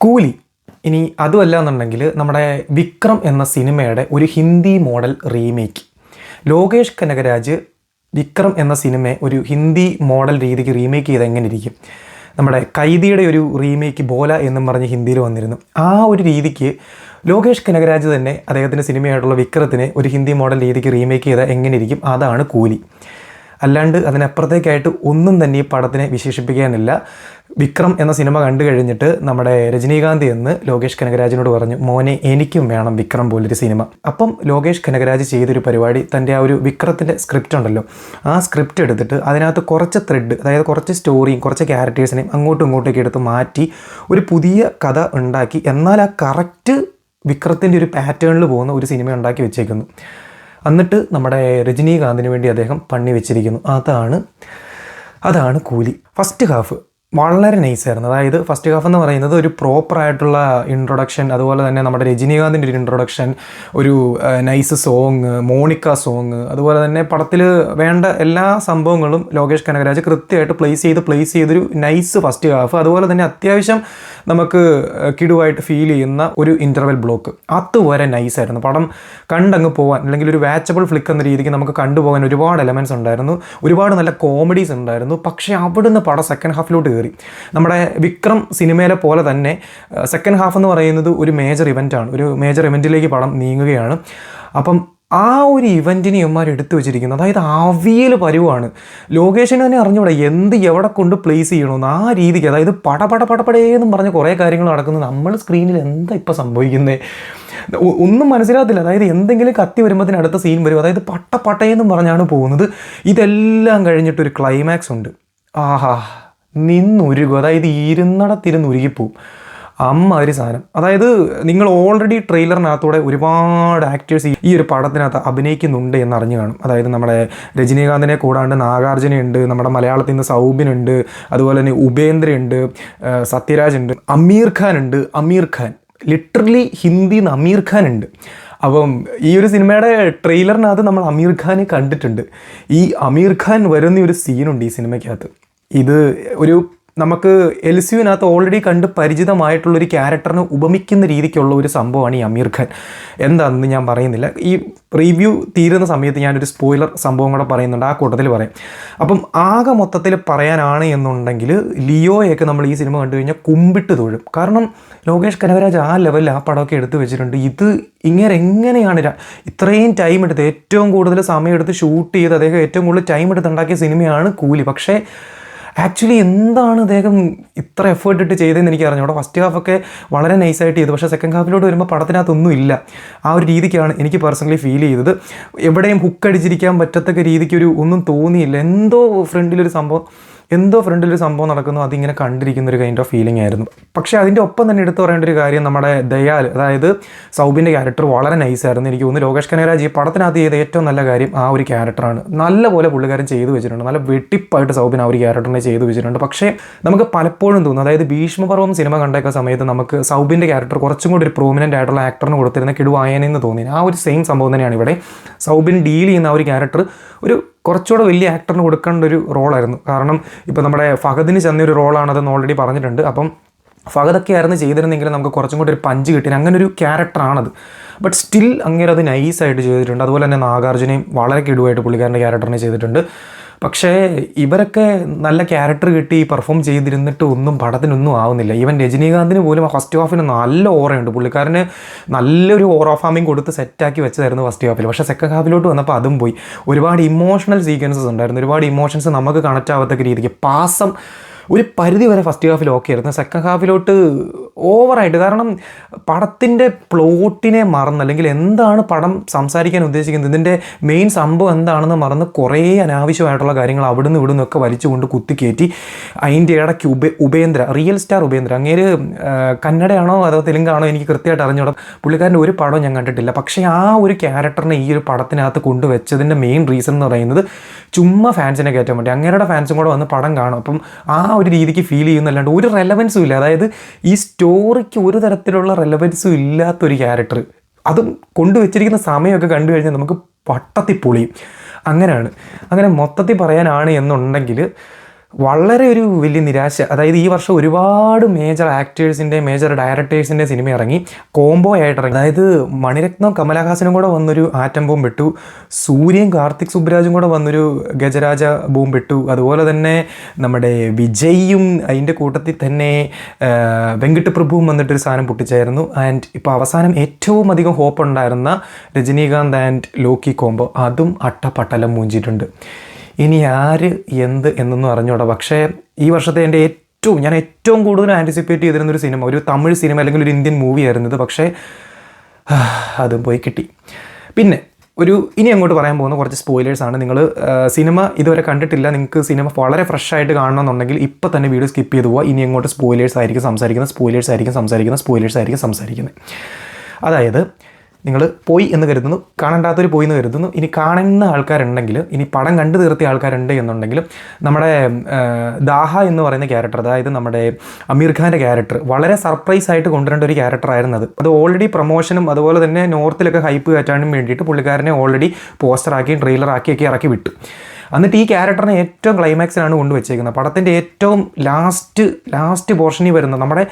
കൂലി. ഇനി അതുമല്ല എന്നുണ്ടെങ്കിൽ നമ്മുടെ വിക്രം എന്ന സിനിമയുടെ ഒരു ഹിന്ദി മോഡൽ റീമേക്ക്. ലോകേഷ് കനകരാജ് വിക്രം എന്ന സിനിമയെ ഒരു ഹിന്ദി മോഡൽ രീതിക്ക് റീമേക്ക് ചെയ്ത് എങ്ങനെ ഇരിക്കും? നമ്മുടെ കൈദിയുടെ ഒരു റീമേക്ക് ബോല എന്നും പറഞ്ഞ് ഹിന്ദിയിൽ വന്നിരുന്നു. ആ ഒരു രീതിക്ക് ലോകേഷ് കനകരാജ് തന്നെ അദ്ദേഹത്തിൻ്റെ സിനിമയായിട്ടുള്ള വിക്രത്തിനെ ഒരു ഹിന്ദി മോഡൽ രീതിക്ക് റീമേക്ക് ചെയ്താൽ എങ്ങനെ ഇരിക്കും? അതാണ് കൂലി. അല്ലാണ്ട് അതിനപ്പുറത്തേക്കായിട്ട് ഒന്നും തന്നെ ഈ പടത്തിനെ വിശേഷിപ്പിക്കാനില്ല. വിക്രം എന്ന സിനിമ കണ്ടു കഴിഞ്ഞിട്ട് നമ്മുടെ രജനീകാന്ത് എന്ന് ലോകേഷ് കനകരാജിനോട് പറഞ്ഞു, മോനെ എനിക്കും വേണം വിക്രം പോലൊരു സിനിമ. അപ്പം ലോകേഷ് കനകരാജ് ചെയ്തൊരു പരിപാടി, തൻ്റെ ആ ഒരു വിക്രത്തിൻ്റെ സ്ക്രിപ്റ്റ് ഉണ്ടല്ലോ, ആ സ്ക്രിപ്റ്റ് എടുത്തിട്ട് അതിനകത്ത് കുറച്ച് ത്രെഡ്, അതായത് കുറച്ച് സ്റ്റോറിയും കുറച്ച് ക്യാരക്ടേഴ്സിനെയും അങ്ങോട്ടും ഇങ്ങോട്ടേക്ക് എടുത്ത് മാറ്റി ഒരു പുതിയ കഥ ഉണ്ടാക്കി, എന്നാൽ ആ കറക്റ്റ് വിക്രത്തിൻ്റെ ഒരു പാറ്റേണിൽ പോകുന്ന ഒരു സിനിമ ഉണ്ടാക്കി വെച്ചേക്കുന്നു. എന്നിട്ട് നമ്മുടെ രജനീകാന്തിന് വേണ്ടി അദ്ദേഹം പണി വെച്ചിരിക്കുന്നു. അതാണ് കൂലി. ഫസ്റ്റ് ഹാഫ് വളരെ നൈസായിരുന്നു. അതായത് ഫസ്റ്റ് ഹാഫ് എന്ന് പറയുന്നത് ഒരു പ്രോപ്പറായിട്ടുള്ള ഇൻട്രൊഡക്ഷൻ, അതുപോലെ തന്നെ നമ്മുടെ രജനീകാന്തിൻ്റെ ഒരു ഇൻട്രൊഡക്ഷൻ, ഒരു നൈസ് സോങ്, മോണിക്ക സോങ്, അതുപോലെ തന്നെ പടത്തിൽ വേണ്ട എല്ലാ സംഭവങ്ങളും ലോകേഷ് കനകരാജ് കൃത്യമായിട്ട് പ്ലേസ് ചെയ്തൊരു നൈസ് ഫസ്റ്റ് ഹാഫ്. അതുപോലെ തന്നെ അത്യാവശ്യം നമുക്ക് കിടുവായിട്ട് ഫീൽ ചെയ്യുന്ന ഒരു ഇൻ്റർവെൽ ബ്ലോക്ക്, അതുവരെ നൈസായിരുന്നു. പടം കണ്ടങ്ങ് പോകാൻ, അല്ലെങ്കിൽ ഒരു വാച്ചബിൾ ഫ്ലിക്ക് എന്ന രീതിക്ക് നമുക്ക് കണ്ടുപോകാൻ ഒരുപാട് എലമെൻറ്റ്സ് ഉണ്ടായിരുന്നു, ഒരുപാട് നല്ല കോമഡീസ് ഉണ്ടായിരുന്നു. പക്ഷേ അവിടുന്ന് പടം സെക്കൻഡ് ഹാഫിലോട്ട് കയറി. നമ്മുടെ വിക്രം സിനിമയിലെ പോലെ തന്നെ സെക്കൻഡ് ഹാഫ് എന്ന് പറയുന്നത് ഒരു മേജർ ഇവൻ്റാണ്, ഒരു മേജർ ഇവൻറ്റിലേക്ക് പടം നീങ്ങുകയാണ്. അപ്പം ആ ഒരു ഇവൻറ്റിനെ ഇവന്മാർ എടുത്തു വെച്ചിരിക്കുന്നത്, അതായത് അവിയൽ പരുവാണ്. ലോകേഷിന് തന്നെ അറിഞ്ഞൂടെ എവിടെ കൊണ്ട് പ്ലേസ് ചെയ്യണമെന്ന്. ആ രീതിക്ക്, അതായത് പടപടേന്നും പറഞ്ഞ കുറേ കാര്യങ്ങൾ നടക്കുന്നത്, നമ്മൾ സ്ക്രീനിൽ എന്താ ഇപ്പോൾ സംഭവിക്കുന്നത് ഒന്നും മനസ്സിലാകത്തില്ല. അതായത് എന്തെങ്കിലും കത്തി വരുമ്പോൾ അടുത്ത സീൻ വരും, അതായത് പട്ടേന്നും പറഞ്ഞാണ് പോകുന്നത്. ഇതെല്ലാം കഴിഞ്ഞിട്ടൊരു ക്ലൈമാക്സ് ഉണ്ട്. ആഹാ, നിന്നുരുകും, അതായത് ഇരുന്നിടത്തിരുന്നുരുകിപ്പോവും. അമ്മാതിരി സാധനം. അതായത് നിങ്ങൾ ഓൾറെഡി ട്രെയിലറിനകത്തൂടെ ഒരുപാട് ആക്ടേഴ്സ് ഈ ഒരു പടത്തിനകത്ത് അഭിനയിക്കുന്നുണ്ട് എന്നറിഞ്ഞു കാണും. അതായത് നമ്മുടെ രജനീകാന്തിനെ കൂടാണ്ട് നാഗാർജുനയുണ്ട്, നമ്മുടെ മലയാളത്തിൽ നിന്ന് സൗബിനുണ്ട്, അതുപോലെ തന്നെ ഉപേന്ദ്രയുണ്ട്, സത്യരാജ് ഉണ്ട്, അമീർ ഖാൻ ലിറ്ററലി ഹിന്ദിയിൽ നിന്ന് അമീർ ഖാൻ ഉണ്ട്. അപ്പം ഈ ഒരു സിനിമയുടെ ട്രെയിലറിനകത്ത് നമ്മൾ അമീർ ഖാനെ കണ്ടിട്ടുണ്ട്. ഈ അമീർ ഖാൻ വരുന്ന ഒരു സീനുണ്ട് ഈ സിനിമയ്ക്കകത്ത്. ഇത് ഒരു നമുക്ക് എൽസിയുവിനകത്ത് ഓൾറെഡി കണ്ട് പരിചിതമായിട്ടുള്ളൊരു ക്യാരക്ടറിനെ ഉപമിക്കുന്ന രീതിക്കുള്ള ഒരു സംഭവമാണ് ഈ അമീർ ഖാൻ. എന്താണെന്ന് ഞാൻ പറയുന്നില്ല. ഈ റിവ്യൂ തീരുന്ന സമയത്ത് ഞാനൊരു സ്പോയിലർ സംഭവം കൂടെ പറയുന്നുണ്ട്, ആ കൂട്ടത്തിൽ പറയാം. അപ്പം ആകെ മൊത്തത്തിൽ പറയാനാണ് എന്നുണ്ടെങ്കിൽ ലിയോയൊക്കെ നമ്മൾ ഈ സിനിമ കണ്ടു കഴിഞ്ഞാൽ കുമ്പിട്ട് തൊഴും. കാരണം ലോകേഷ് കനകരാജ് ആ ലെവലിൽ ആ പടമൊക്കെ എടുത്തു വെച്ചിട്ടുണ്ട്. ഇത് എങ്ങനെയാണ് ഇത്രയും ടൈം എടുത്ത്, ഏറ്റവും കൂടുതൽ സമയം എടുത്ത് ഷൂട്ട് ചെയ്ത് അദ്ദേഹം ഏറ്റവും കൂടുതൽ ടൈം എടുത്ത് ഉണ്ടാക്കിയ സിനിമയാണ് കൂലി. പക്ഷേ ആക്ച്വലി എന്താണ് അദ്ദേഹം ഇത്ര എഫേർട്ട് ഇട്ട് ചെയ്തതെന്ന് എനിക്ക് അറിഞ്ഞു. അവിടെ ഫസ്റ്റ് ഹാഫൊക്കെ വളരെ നൈസായിട്ട് ചെയ്തു, പക്ഷേ സെക്കൻഡ് ഹാഫിലോട്ട് വരുമ്പോൾ പടത്തിനകത്തൊന്നും ഇല്ല. ആ ഒരു രീതിക്കാണ് എനിക്ക് പേഴ്സണലി ഫീൽ ചെയ്തത്. എവിടെയും ഹുക്കടിച്ചിരിക്കാൻ പറ്റത്തക്ക രീതിക്കൊരു ഒന്നും തോന്നിയില്ല. എന്തോ ഫ്രണ്ടിലൊരു സംഭവം നടക്കുന്നു, അതിങ്ങനെ കണ്ടിരിക്കുന്ന ഒരു കൈൻഡ് ഓഫ് ഫീലിംഗ് ആയിരുന്നു. പക്ഷേ അതിൻ്റെ ഒപ്പം തന്നെ എടുത്തു പറയേണ്ട ഒരു കാര്യം, നമ്മുടെ ദയാൽ, അതായത് സൗബിൻ്റെ ക്യാരക്ടർ വളരെ നൈസായിരുന്നു. എനിക്ക് തോന്നുന്നു ലോകേഷ് കനകരാജ് ഈ പടത്തിനകത്ത് ചെയ്ത ഏറ്റവും നല്ല കാര്യം ആ ഒരു ക്യാരക്ടറാണ്. നല്ലപോലെ പുള്ളിക്കാരൻ ചെയ്തു വെച്ചിട്ടുണ്ട്, നല്ല വെട്ടിപ്പായിട്ട് സൗബിൻ ആ ഒരു ക്യാരക്ടറിനെ ചെയ്തു വെച്ചിട്ടുണ്ട്. പക്ഷേ നമുക്ക് പലപ്പോഴും തോന്നും, അതായത് ഭീഷ്മപർവം സിനിമ കണ്ടേക്കുന്ന സമയത്ത് നമുക്ക് സൗബിൻ്റെ ക്യാരക്ടർ കുറച്ചും കൂടി ഒരു പ്രോമിനൻ്റ് ആയിട്ടുള്ള ആക്ടറിന് കൊടുത്തിരുന്ന കിടുവായനെന്ന് തോന്നി. ആ ഒരു സെയിം സംഭവം തന്നെയാണ് ഇവിടെ. സൗബിൻ ഡീൽ ചെയ്യുന്ന ആ ഒരു ക്യാരക്ടർ ഒരു കുറച്ചുകൂടെ വലിയ ആക്ടറിന് കൊടുക്കേണ്ട ഒരു റോളായിരുന്നു. കാരണം ഇപ്പോൾ നമ്മുടെ ഫഹദിന് ചെന്നൊരു റോളാണതെന്ന് ഓൾറെഡി പറഞ്ഞിട്ടുണ്ട്. അപ്പം ഫഹദൊക്കെ ആയിരുന്നു ചെയ്തിരുന്നെങ്കിൽ നമുക്ക് കുറച്ചും കൂടി ഒരു പഞ്ച് കിട്ടി, അങ്ങനെ ഒരു ക്യാരക്ടറാണത്. ബട്ട് സ്റ്റിൽ അങ്ങനെ അത് നൈസായിട്ട് ചെയ്തിട്ടുണ്ട്. അതുപോലെ തന്നെ നാഗാർജുനയും വളരെ കിടുവായിട്ട് പുള്ളിക്കാരൻ്റെ ക്യാരക്ടറിനെ ചെയ്തിട്ടുണ്ട്. പക്ഷേ ഇവരൊക്കെ നല്ല ക്യാരക്ടർ കിട്ടി പെർഫോം ചെയ്തിരുന്നിട്ട് ഒന്നും പടത്തിനൊന്നും ആവുന്നില്ല. ഈവൻ രജനീകാന്തിന് പോലും ഫസ്റ്റ് ഹാഫിന് നല്ല ഓറയുണ്ട്. പുള്ളിക്കാരന് നല്ലൊരു ഓറ ഫാമിങ് കൊടുത്ത് സെറ്റാക്കി വെച്ചതായിരുന്നു ഫസ്റ്റ് ഹാഫിൽ. പക്ഷേ സെക്കൻഡ് ഹാഫിലോട്ട് വന്നപ്പോൾ അതും പോയി. ഒരുപാട് ഇമോഷണൽ സീക്വൻസസ് ഉണ്ടായിരുന്നു, ഒരുപാട് ഇമോഷൻസ് നമുക്ക് കണക്റ്റ് ആവാത്തക്ക രീതിക്ക്. പാസം ഒരു പരിധി വരെ ഫസ്റ്റ് ഹാഫിൽ ഓക്കെ ആയിരുന്നു, സെക്കൻഡ് ഹാഫിലോട്ട് ഓവറായിട്ട്. കാരണം പടത്തിൻ്റെ പ്ലോട്ടിനെ മറന്ന്, അല്ലെങ്കിൽ എന്താണ് പടം സംസാരിക്കാൻ ഉദ്ദേശിക്കുന്നത്, ഇതിൻ്റെ മെയിൻ സംഭവം എന്താണെന്ന് മറന്ന് കുറേ അനാവശ്യമായിട്ടുള്ള കാര്യങ്ങൾ അവിടുന്ന് ഇവിടുന്നൊക്കെ വലിച്ചുകൊണ്ട് കുത്തിക്കയറ്റി. അതിൻ്റെ ഇടയ്ക്ക് ഉപേന്ദ്ര, റിയൽ സ്റ്റാർ ഉപേന്ദ്ര, അങ്ങേര് കന്നഡയാണോ അതോ തെലുങ്കാണോ എനിക്ക് കൃത്യമായിട്ട് അറിഞ്ഞൂടാ. പുള്ളിക്കാരൻ്റെ ഒരു പടവും ഞാൻ കണ്ടിട്ടില്ല. പക്ഷേ ആ ഒരു ക്യാരക്ടറിനെ ഈ ഒരു പടത്തിനകത്ത് കൊണ്ടുവച്ചതിൻ്റെ മെയിൻ റീസൺ എന്ന് പറയുന്നത് ചുമ്മാ ഫാൻസിനെ കയറ്റാൻ വേണ്ടി. അങ്ങേരുടെ ഫാൻസും കൂടെ വന്ന് പടം കാണും. അപ്പം ആ ഒരു രീതിക്ക് ഫീൽ ചെയ്യുന്നല്ലാണ്ട് ഒരു റെലവൻസും ഇല്ല. അതായത് ഈ സ്റ്റോറിക്ക് ഒരു തരത്തിലുള്ള റെലവൻസും ഇല്ലാത്തൊരു ക്യാരക്ടർ, അതും കൊണ്ടുവച്ചിരിക്കുന്ന സമയമൊക്കെ കണ്ടു കഴിഞ്ഞാൽ നമുക്ക് പട്ടത്തി പൊളിയും. അങ്ങനെ മൊത്തത്തിൽ പറയാനാണ് എന്നുണ്ടെങ്കിൽ വളരെ ഒരു വലിയ നിരാശ. അതായത് ഈ വർഷം ഒരുപാട് മേജർ ആക്ടേഴ്സിൻ്റെ മേജർ ഡയറക്ടേഴ്സിൻ്റെ സിനിമ ഇറങ്ങി, കോംബോ ആയിട്ട് ഇറങ്ങി. അതായത് മണിരത്നം കമലഹാസനും കൂടെ വന്നൊരു ആറ്റം ബോംബ് ഇട്ടു, സൂര്യയും കാർത്തിക് സുബ്രാജും കൂടെ വന്നൊരു ഗജരാജ ബോംബ് ഇട്ടു, അതുപോലെ തന്നെ നമ്മുടെ വിജയും അതിൻ്റെ കൂട്ടത്തിൽ തന്നെ വെങ്കിട്ട് പ്രഭുവും വന്നിട്ടൊരു സാധനം പൊട്ടിച്ചായിരുന്നു. ആൻഡ് ഇപ്പോൾ അവസാനം ഏറ്റവും അധികം ഹോപ്പ് ഉണ്ടായിരുന്ന രജനീകാന്ത് ആൻഡ് ലോക്കി കോംബോ, അതും അട്ടപ്പട്ടലം മൂഞ്ചിയിട്ടുണ്ട്. ഇനി ആര് എന്ത് എന്നൊന്നും അറിഞ്ഞൂടാ. പക്ഷേ ഈ വർഷത്തെ എൻ്റെ ഞാൻ ഏറ്റവും കൂടുതൽ ആൻറ്റിസിപ്പേറ്റ് ചെയ്തിരുന്നൊരു സിനിമ, ഒരു തമിഴ് സിനിമ അല്ലെങ്കിൽ ഒരു ഇന്ത്യൻ മൂവി ആയിരുന്നത്. പക്ഷേ അതും പോയി കിട്ടി. പിന്നെ ഇനി അങ്ങോട്ട് പറയാൻ പോകുന്ന കുറച്ച് സ്പോയിലേഴ്സാണ്. നിങ്ങൾ സിനിമ ഇതുവരെ കണ്ടിട്ടില്ല, നിങ്ങൾക്ക് സിനിമ വളരെ ഫ്രഷ് ആയിട്ട് കാണണമെന്നുണ്ടെങ്കിൽ ഇപ്പോൾ തന്നെ വീഡിയോ സ്കിപ്പ് ചെയ്ത് പോവുക. ഇനി അങ്ങോട്ട് സ്പോയിലേഴ്സ് ആയിരിക്കും സംസാരിക്കുന്നത്. അതായത് നിങ്ങൾ പോയി എന്ന് കരുതുന്നു, കാണണ്ടാത്തൊരു പോയി എന്ന് കരുതുന്നു. ഇനി കാണുന്ന ആൾക്കാരുണ്ടെങ്കിൽ, ഇനി പടം കണ്ടു തീർത്തിയ ആൾക്കാരുണ്ട് എന്നുണ്ടെങ്കിൽ, നമ്മുടെ ദാഹ എന്ന് പറയുന്ന ക്യാരക്ടർ, അതായത് നമ്മുടെ അമീർ ഖാൻ്റെ ക്യാരക്ടർ, വളരെ സർപ്രൈസ് ആയിട്ട് കൊണ്ടുവരേണ്ട ഒരു ക്യാരക്ടറായിരുന്നു അത് ഓൾറെഡി പ്രൊമോഷനും അതുപോലെ തന്നെ നോർത്തിലൊക്കെ ഹൈപ്പ് കയറ്റാനും വേണ്ടിയിട്ട് പുള്ളിക്കാരനെ ഓൾറെഡി പോസ്റ്ററാക്കിയും ട്രെയിലറാക്കിയൊക്കെ ഇറക്കി വിട്ടു. എന്നിട്ട് ഈ ക്യാരക്ടറിനെ ഏറ്റവും ക്ലൈമാക്സിലാണ് കൊണ്ടുവച്ചേക്കുന്നത്. പടത്തിൻ്റെ ഏറ്റവും ലാസ്റ്റ് പോർഷനിൽ വരുന്ന നമ്മുടെ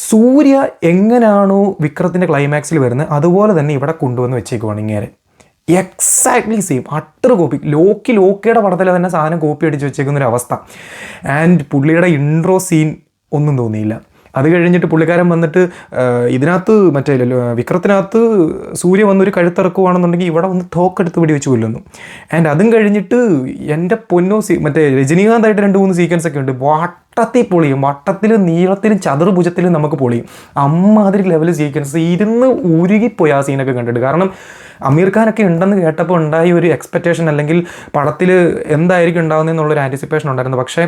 സൂര്യ എങ്ങനെയാണോ വിക്രത്തിൻ്റെ ക്ലൈമാക്സിൽ വരുന്നത്, അതുപോലെ തന്നെ ഇവിടെ കൊണ്ടുവന്ന് വെച്ചേക്കുവാണ് ഇങ്ങനെ. Exactly same, utter copy. ലോക്കിയുടെ പടത്തിൽ തന്നെ സാധനം കോപ്പി അടിച്ച് വെച്ചേക്കുന്നൊരു അവസ്ഥ. ആൻഡ് പുള്ളിയുടെ ഇൻട്രോ സീൻ ഒന്നും തോന്നിയില്ല. അത് കഴിഞ്ഞിട്ട് പുള്ളിക്കാരൻ വന്നിട്ട് ഇതിനകത്ത് വിക്രത്തിനകത്ത് സൂര്യ വന്നൊരു കഴുത്തിറക്കുവാണെന്നുണ്ടെങ്കിൽ ഇവിടെ വന്ന് തോക്കെടുത്ത് വെടി വെച്ച് കൊല്ലുന്നു. ആൻഡ് അതും കഴിഞ്ഞിട്ട് എൻ്റെ പൊന്നോ രജനീകാന്തായിട്ട് 2-3 സീക്വൻസ് ഒക്കെ ഉണ്ട്. വട്ടത്തിൽ പൊളിയും, വട്ടത്തിലും നീളത്തിലും ചതുർഭുജത്തിലും നമുക്ക് പൊളിയും. അമ്മാതിരി ലെവൽ സീക്വൻസ് ഇരുന്ന് ഉരുകിപ്പോയി ആ സീനൊക്കെ കണ്ടിട്ട്. കാരണം അമീർ ഖാനൊക്കെ ഉണ്ടെന്ന് കേട്ടപ്പോൾ ഉണ്ടായ ഒരു എക്സ്പെക്റ്റേഷൻ, അല്ലെങ്കിൽ പടത്തിൽ എന്തായിരിക്കും ഉണ്ടാകുന്നതെന്നുള്ളൊരു ആൻറ്റിസിപ്പേഷൻ ഉണ്ടായിരുന്നു. പക്ഷേ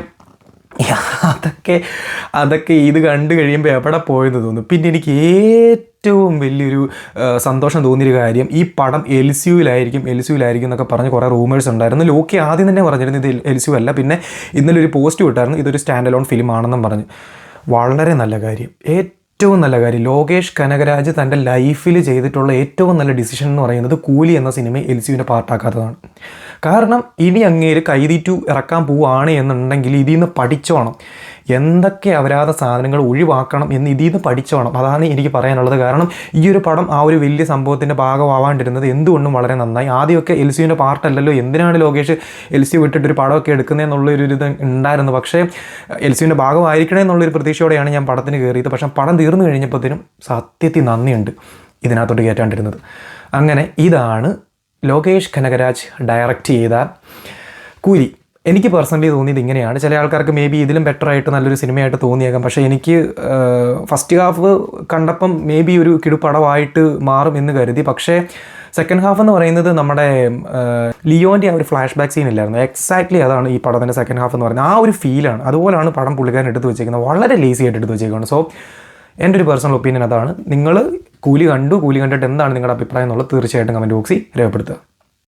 അതൊക്കെ ഇത് കണ്ടു കഴിയുമ്പോൾ എവിടെ പോയെന്ന് തോന്നും. പിന്നെ എനിക്ക് ഏറ്റവും വലിയൊരു സന്തോഷം തോന്നിയൊരു കാര്യം, ഈ പടം എൽസിയുലായിരിക്കും എന്നൊക്കെ പറഞ്ഞ് കുറേ റൂമേഴ്സ് ഉണ്ടായിരുന്നു. ലോക്കി ആദ്യം തന്നെ പറഞ്ഞിരുന്നു ഇത് എൽസിയു അല്ല. പിന്നെ ഇന്നലെ ഒരു പോസ്റ്റ് വിട്ടായിരുന്നു ഇതൊരു സ്റ്റാൻഡ് അലോൺ ഫിലിം ആണെന്നും പറഞ്ഞു. വളരെ നല്ല കാര്യം, ഏറ്റവും നല്ല കാര്യം. ലോകേഷ് കനകരാജ് തൻ്റെ ലൈഫിൽ ചെയ്തിട്ടുള്ള ഏറ്റവും നല്ല ഡിസിഷൻ എന്ന് പറയുന്നത് കൂലി എന്ന സിനിമ എൽസിയുവിനെ പാർട്ടാക്കാത്തതാണ്. കാരണം ഇനി അങ്ങേര് കൈദി 2 ഇറക്കാൻ പോവുകയാണ് എന്നുണ്ടെങ്കിൽ ഇതിൽ നിന്ന് പഠിച്ചോണം, എന്തൊക്കെ അപരാധ സാധനങ്ങൾ ഒഴിവാക്കണം എന്ന് ഇതിൽ നിന്ന് പഠിച്ചോണം. അതാണ് എനിക്ക് പറയാനുള്ളത്. കാരണം ഈ ഒരു പടം ആ ഒരു വലിയ സംഭവത്തിൻ്റെ ഭാഗമാവാണ്ടിരുന്നത് എന്തുകൊണ്ടും വളരെ നന്നായി. ആദ്യമൊക്കെ എൽസിയുവിൻ്റെ പാർട്ടല്ലല്ലോ, എന്തിനാണ് ലോകേഷ് എൽസി വിട്ടിട്ടൊരു പടമൊക്കെ എടുക്കുന്നതെന്നുള്ളൊരു ഇത് ഉണ്ടായിരുന്നു. പക്ഷേ എൽസിയുവിൻ്റെ ഭാഗമായിരിക്കണേ എന്നുള്ളൊരു പ്രതീക്ഷയോടെയാണ് ഞാൻ പടത്തിന് കയറിയത്. പക്ഷേ പടം തീർന്നു കഴിഞ്ഞപ്പോഴത്തേനും സത്യത്തിൽ നന്ദിയുണ്ട് ഇതിനകത്തോട്ട് കയറ്റാണ്ടിരുന്നത്. അങ്ങനെ ഇതാണ് ലോകേഷ് കനകരാജ് ഡയറക്റ്റ് ചെയ്ത കൂലി. എനിക്ക് പേഴ്സണലി തോന്നിയത് ഇങ്ങനെയാണ്. ചില ആൾക്കാർക്ക് മേ ബി ഇതിലും ബെറ്ററായിട്ട് നല്ലൊരു സിനിമയായിട്ട് തോന്നിയേക്കാം. പക്ഷേ എനിക്ക് ഫസ്റ്റ് ഹാഫ് കണ്ടപ്പം മേ ബി ഒരു കിടുപടമായിട്ട് മാറും എന്ന് കരുതി. പക്ഷേ സെക്കൻഡ് ഹാഫ് എന്ന് പറയുന്നത് നമ്മുടെ ലിയോൻ്റെ ആ ഒരു ഫ്ലാഷ് ബാക്ക് സീൻ ഇല്ലായിരുന്നു, എക്സാക്ട്ലി അതാണ് ഈ പടത്തിൻ്റെ സെക്കൻഡ് ഹാഫ് എന്ന് പറയുന്നത്. ആ ഒരു ഫീലാണ്. അതുപോലെയാണ് പടം പുള്ളിക്കാരൻ എടുത്ത് വെച്ചേക്കുന്നത്, വളരെ ലേസി ആയിട്ട് എടുത്ത് വെച്ചേക്കുന്നത്. സോ എൻ്റെ ഒരു പേഴ്സണൽ ഒപ്പീനിയൻ അതാണ്. നിങ്ങൾ കൂലി കണ്ടിട്ട് എന്താണ് നിങ്ങളുടെ അഭിപ്രായം എന്നുള്ളത് തീർച്ചയായിട്ടും കമൻറ്റ് ബോക്സിൽ രേഖപ്പെടുത്തുക.